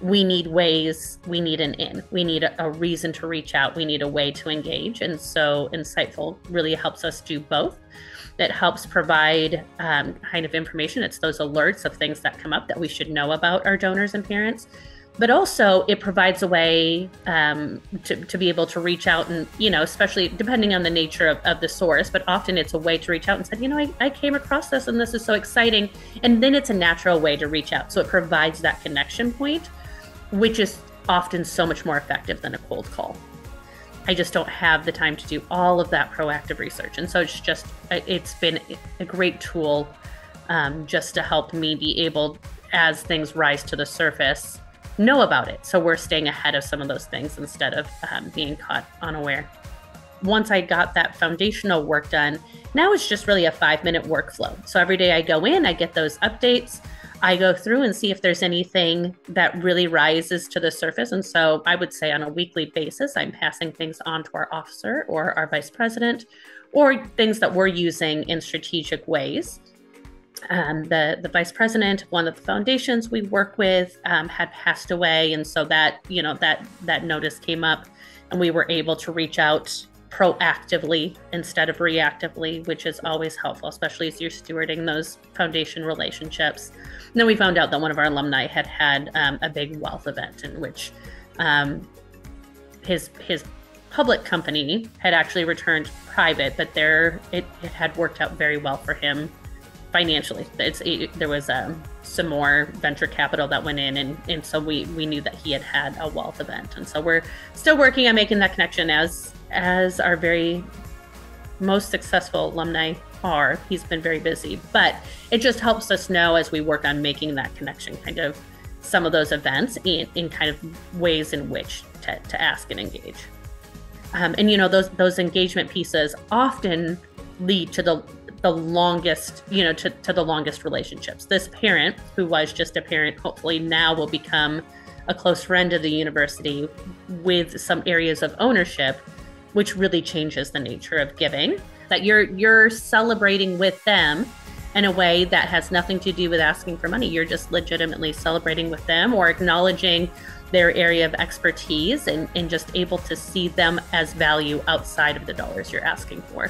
we need ways, we need an in, we need a reason to reach out, we need a way to engage. And so Insightful really helps us do both. It helps provide kind of information. It's those alerts of things that come up that we should know about our donors and parents. But also it provides a way to be able to reach out and, especially depending on the nature of the source, but often it's a way to reach out and say, I came across this and this is so exciting. And then it's a natural way to reach out. So it provides that connection point, which is often so much more effective than a cold call. I just don't have the time to do all of that proactive research. And so it's been a great tool just to help me be able, as things rise to the surface, know about it. So we're staying ahead of some of those things instead of being caught unaware. Once I got that foundational work done, now it's just really a 5-minute workflow. So every day I go in, I get those updates. I go through and see if there's anything that really rises to the surface. And so I would say on a weekly basis, I'm passing things on to our officer or our vice president, or things that we're using in strategic ways. The vice president, one of the foundations we work with, had passed away. And so that notice came up and we were able to reach out proactively instead of reactively, which is always helpful, especially as you're stewarding those foundation relationships. And then we found out that one of our alumni had a big wealth event in which his public company had actually returned private, but it had worked out very well for him financially. There was some more venture capital that went in, and so we knew that he had a wealth event. And so we're still working on making that connection as our very most successful alumni are. He's been very busy, but it just helps us know as we work on making that connection, kind of some of those events in kind of ways in which to ask and engage. And those engagement pieces often lead to the longest, to the longest relationships. This parent who was just a parent, hopefully now will become a close friend of the university with some areas of ownership, which really changes the nature of giving, that you're celebrating with them in a way that has nothing to do with asking for money. You're just legitimately celebrating with them or acknowledging their area of expertise and just able to see them as value outside of the dollars you're asking for.